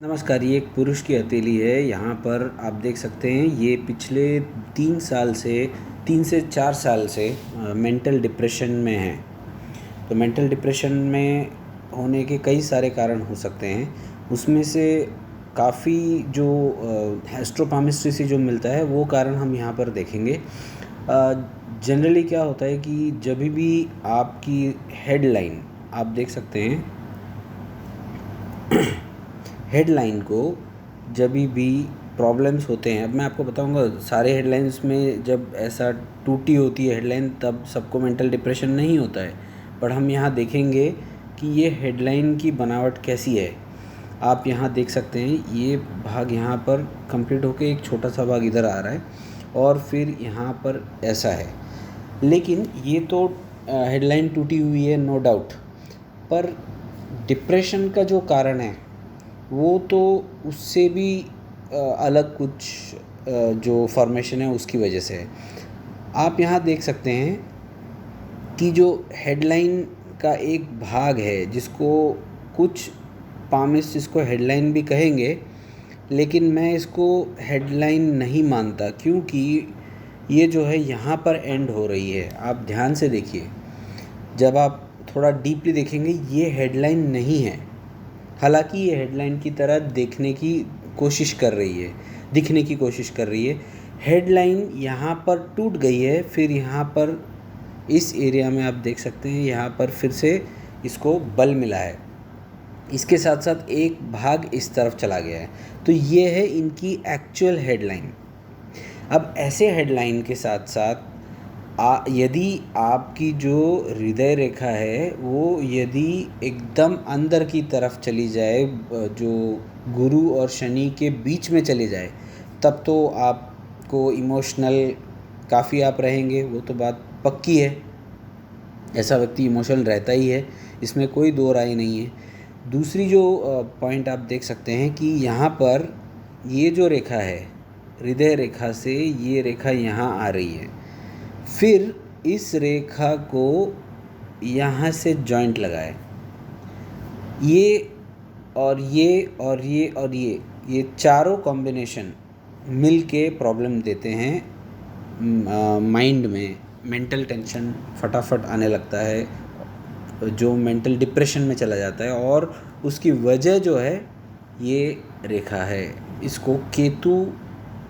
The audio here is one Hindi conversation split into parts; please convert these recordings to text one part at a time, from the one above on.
नमस्कार, ये एक पुरुष की हथेली है। यहाँ पर आप देख सकते हैं ये पिछले 3 से 4 साल से मेंटल डिप्रेशन में है। तो मेंटल डिप्रेशन में होने के कई सारे कारण हो सकते हैं। उसमें से काफ़ी जो एस्ट्रोपामिस्ट्री से जो मिलता है वो कारण हम यहाँ पर देखेंगे। जनरली क्या होता है कि जब भी आपकी हेडलाइन आप देख सकते हैं हेडलाइन को जब भी प्रॉब्लम्स होते हैं, अब मैं आपको बताऊंगा सारे हेडलाइंस में जब ऐसा टूटी होती है हेडलाइन तब सबको मेंटल डिप्रेशन नहीं होता है। पर हम यहाँ देखेंगे कि ये हेडलाइन की बनावट कैसी है। आप यहाँ देख सकते हैं ये भाग यहाँ पर कंप्लीट होके एक छोटा सा भाग इधर आ रहा है और फिर यहाँ पर ऐसा है। लेकिन ये तो हेडलाइन टूटी हुई है, नो डाउट। पर डिप्रेशन का जो कारण है वो तो उससे भी अलग कुछ जो फॉर्मेशन है उसकी वजह से है। आप यहाँ देख सकते हैं कि जो हेडलाइन का एक भाग है जिसको कुछ पामिस्ट इसको हेडलाइन भी कहेंगे, लेकिन मैं इसको हेडलाइन नहीं मानता क्योंकि ये जो है यहाँ पर एंड हो रही है। आप ध्यान से देखिए, जब आप थोड़ा डीपली देखेंगे ये हेडलाइन नहीं है। हालांकि ये हेडलाइन की तरह दिखने की कोशिश कर रही है। हेडलाइन यहाँ पर टूट गई है, फिर यहाँ पर इस एरिया में आप देख सकते हैं यहाँ पर फिर से इसको बल मिला है। इसके साथ साथ एक भाग इस तरफ चला गया है। तो ये है इनकी एक्चुअल हेडलाइन। अब ऐसे हेडलाइन के साथ साथ यदि आपकी जो हृदय रेखा है वो यदि एकदम अंदर की तरफ चली जाए, जो गुरु और शनि के बीच में चली जाए, तब तो आपको इमोशनल काफ़ी आप रहेंगे, वो तो बात पक्की है। ऐसा व्यक्ति इमोशनल रहता ही है, इसमें कोई दो राय नहीं है। दूसरी जो पॉइंट आप देख सकते हैं कि यहाँ पर ये जो रेखा है हृदय रेखा से ये रेखा यहाँ आ रही है, फिर इस रेखा को यहाँ से जॉइंट लगाए। ये और ये और ये और ये चारों कॉम्बिनेशन मिल के प्रॉब्लम देते हैं। माइंड में मेंटल टेंशन फटाफट आने लगता है, जो मेंटल डिप्रेशन में चला जाता है। और उसकी वजह जो है ये रेखा है, इसको केतु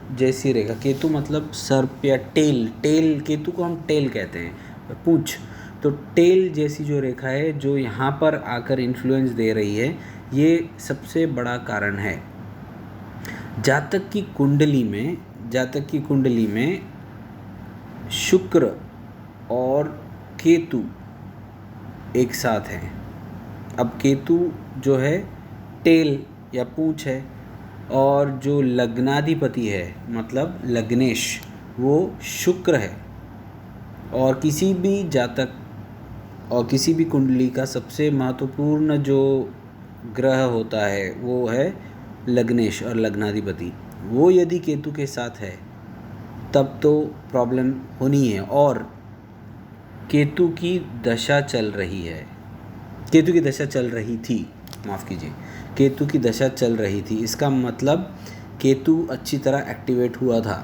जैसी रेखा, केतु मतलब सर्प या टेल, केतु को हम टेल कहते हैं, पूंछ। तो टेल जैसी जो रेखा है जो यहाँ पर आकर इन्फ्लुएंस दे रही है, ये सबसे बड़ा कारण है। जातक की कुंडली में शुक्र और केतु एक साथ हैं। अब केतु जो है टेल या पूंछ है, और जो लग्नाधिपति है मतलब लग्नेश वो शुक्र है। और किसी भी जातक और किसी भी कुंडली का सबसे महत्वपूर्ण जो ग्रह होता है वो है लग्नेश और लग्नाधिपति। वो यदि केतु के साथ है तब तो प्रॉब्लम होनी है। और केतु की दशा चल रही थी, इसका मतलब केतु अच्छी तरह एक्टिवेट हुआ था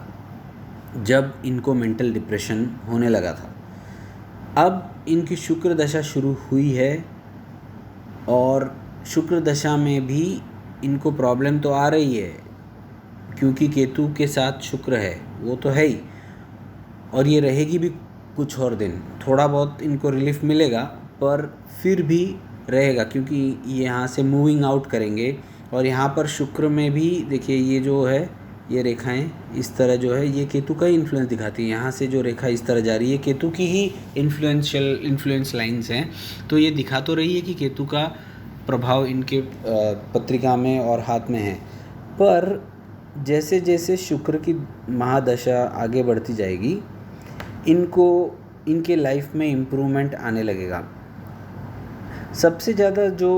जब इनको मेंटल डिप्रेशन होने लगा था। अब इनकी शुक्र दशा शुरू हुई है और शुक्र दशा में भी इनको प्रॉब्लम तो आ रही है क्योंकि केतु के साथ शुक्र है, वो तो है ही। और ये रहेगी भी कुछ और दिन, थोड़ा बहुत इनको रिलीफ मिलेगा पर फिर भी रहेगा क्योंकि ये यहाँ से मूविंग आउट करेंगे। और यहाँ पर शुक्र में भी देखिए ये जो है ये रेखाएं इस तरह जो है ये केतु का ही इन्फ्लुएंस दिखाती है। यहाँ से जो रेखा इस तरह जा रही है केतु की ही इन्फ्लुएंस लाइंस हैं। तो ये दिखा तो रही है कि केतु का प्रभाव इनके पत्रिका में और हाथ में है। पर जैसे जैसे शुक्र की महादशा आगे बढ़ती जाएगी इनके लाइफ में इम्प्रूवमेंट आने लगेगा। सबसे ज़्यादा जो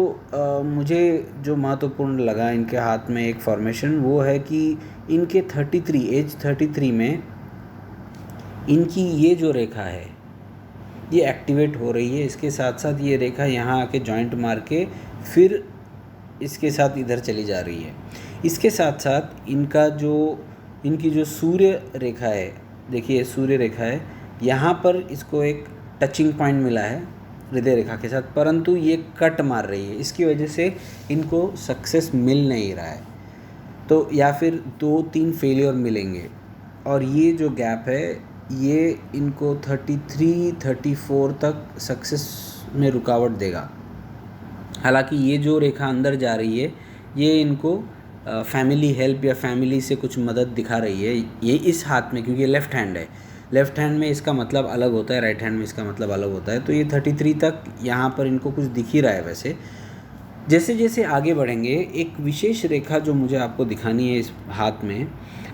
मुझे जो महत्वपूर्ण लगा इनके हाथ में एक फॉर्मेशन वो है कि इनके 33 में इनकी ये जो रेखा है ये एक्टिवेट हो रही है। इसके साथ साथ ये रेखा यहाँ आके जॉइंट मार के फिर इसके साथ इधर चली जा रही है। इसके साथ साथ इनकी जो सूर्य रेखा है, देखिए सूर्य रेखा है, यहाँ पर इसको एक टचिंग पॉइंट मिला है हृदय रेखा के साथ, परंतु ये कट मार रही है। इसकी वजह से इनको सक्सेस मिल नहीं रहा है, तो या फिर 2-3 फेलियर मिलेंगे। और ये जो गैप है ये इनको 33-34 तक सक्सेस में रुकावट देगा। हालांकि ये जो रेखा अंदर जा रही है ये इनको फैमिली हेल्प या फैमिली से कुछ मदद दिखा रही है। ये इस हाथ में, क्योंकि ये लेफ़्ट हैंड है, लेफ़्ट हैंड में इसका मतलब अलग होता है, राइट हैंड में इसका मतलब अलग होता है। तो ये 33 तक यहाँ पर इनको कुछ दिख ही रहा है। वैसे जैसे जैसे आगे बढ़ेंगे, एक विशेष रेखा जो मुझे आपको दिखानी है इस हाथ में,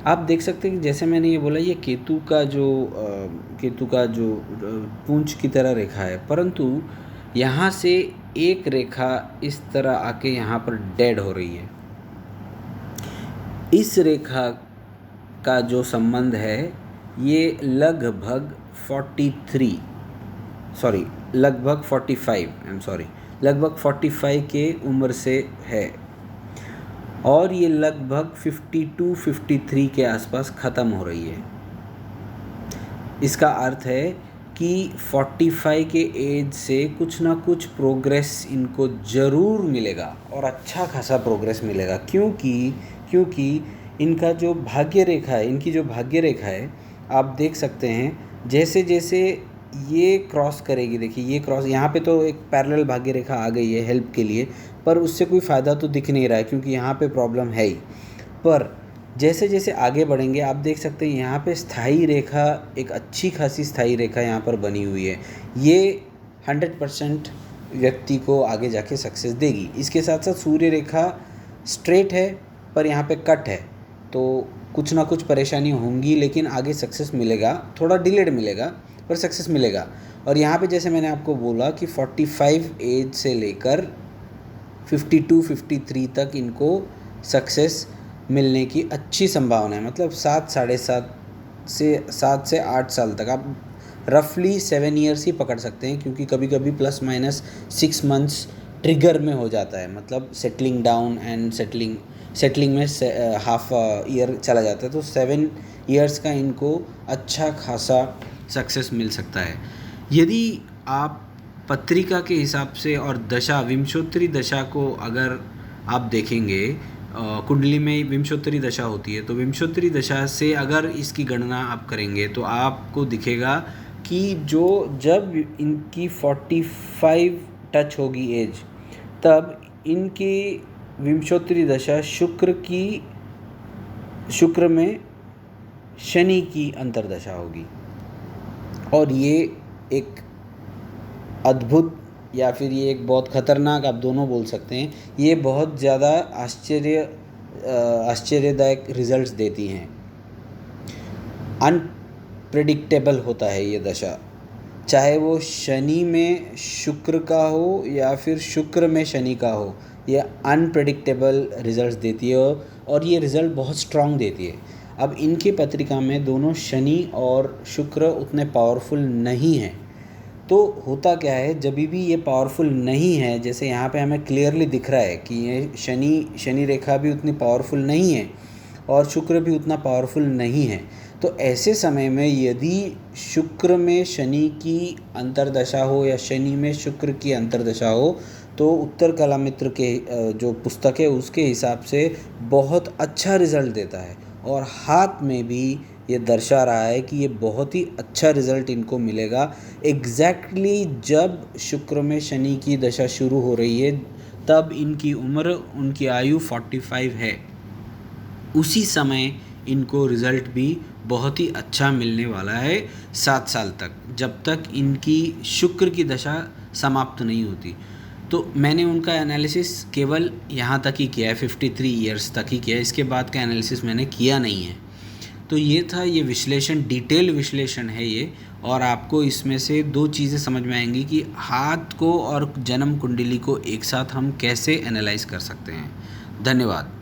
आप देख सकते हैं कि जैसे मैंने ये बोला, ये केतु का जो पूंछ की तरह रेखा है, परंतु यहाँ से एक रेखा इस तरह आके यहाँ पर डेड हो रही है। इस रेखा का जो संबंध है ये लगभग 45 के उम्र से है, और ये लगभग 52-53 के आसपास ख़त्म हो रही है। इसका अर्थ है कि 45 के एज से कुछ ना कुछ प्रोग्रेस इनको ज़रूर मिलेगा, और अच्छा खासा प्रोग्रेस मिलेगा। क्योंकि इनका जो भाग्य रेखा है, इनकी जो भाग्य रेखा है, आप देख सकते हैं जैसे जैसे ये क्रॉस करेगी, देखिए ये क्रॉस, यहाँ पे तो एक पैरेलल भाग्य रेखा आ गई है हेल्प के लिए, पर उससे कोई फ़ायदा तो दिख नहीं रहा है क्योंकि यहाँ पे प्रॉब्लम है ही। पर जैसे जैसे आगे बढ़ेंगे आप देख सकते हैं यहाँ पे स्थायी रेखा, एक अच्छी खासी स्थायी रेखा यहाँ पर बनी हुई है। ये 100% व्यक्ति को आगे जाके सक्सेस देगी। इसके साथ साथ सूर्य रेखा स्ट्रेट है पर यहाँ पे कट है, तो कुछ ना कुछ परेशानी होंगी, लेकिन आगे सक्सेस मिलेगा, थोड़ा डिलेड मिलेगा पर सक्सेस मिलेगा। और यहाँ पे जैसे मैंने आपको बोला कि 45 एज से लेकर 52-53 तक इनको सक्सेस मिलने की अच्छी संभावना है। मतलब 7 से 8 साल तक आप रफली 7 ईयर्स ही पकड़ सकते हैं, क्योंकि कभी कभी ±6 मंथ्स ट्रिगर में हो जाता है। मतलब सेटलिंग डाउन एंड सेटलिंग में हाफ ईयर चला जाता है, तो 7 ईयर्स का इनको अच्छा खासा सक्सेस मिल सकता है। यदि आप पत्रिका के हिसाब से और दशा, विंशोत्तरी दशा को अगर आप देखेंगे, कुंडली में विंशोत्तरी दशा होती है, तो विंशोत्तरी दशा से अगर इसकी गणना आप करेंगे तो आपको दिखेगा कि जब इनकी 45 टच होगी एज, तब इनकी विंशोत्तरी दशा शुक्र में शनि की अंतर्दशा होगी। और ये एक अद्भुत या फिर ये एक बहुत ख़तरनाक, आप दोनों बोल सकते हैं, ये बहुत ज़्यादा आश्चर्यदायक रिजल्ट्स देती हैं। अनप्रेडिक्टेबल होता है ये दशा, चाहे वो शनि में शुक्र का हो या फिर शुक्र में शनि का हो, ये अनप्रेडिक्टेबल रिजल्ट्स देती है और ये रिज़ल्ट बहुत स्ट्रांग देती है। अब इनकी पत्रिका में दोनों शनि और शुक्र उतने पावरफुल नहीं हैं, तो होता क्या है, जब भी ये पावरफुल नहीं है, जैसे यहाँ पे हमें क्लियरली दिख रहा है कि ये शनि रेखा भी उतनी पावरफुल नहीं है और शुक्र भी उतना पावरफुल नहीं है, तो ऐसे समय में यदि शुक्र में शनि की अंतर्दशा हो या शनि में शुक्र की अंतर्दशा हो, तो उत्तर कलामित्र के जो पुस्तक है उसके हिसाब से बहुत अच्छा रिज़ल्ट देता है। और हाथ में भी ये दर्शा रहा है कि ये बहुत ही अच्छा रिज़ल्ट इनको मिलेगा। एग्जैक्टली जब शुक्र में शनि की दशा शुरू हो रही है, तब उनकी आयु 45 है, उसी समय इनको रिज़ल्ट भी बहुत ही अच्छा मिलने वाला है 7 साल तक, जब तक इनकी शुक्र की दशा समाप्त नहीं होती। तो मैंने उनका एनालिसिस केवल यहाँ तक ही किया है, 53 ईयर्स तक ही किया है, इसके बाद का एनालिसिस मैंने किया नहीं है। तो ये था, ये विश्लेषण, डिटेल विश्लेषण है ये, और आपको इसमें से 2 चीज़ें समझ में आएंगी कि हाथ को और जन्म कुंडली को एक साथ हम कैसे एनालाइज कर सकते हैं। धन्यवाद।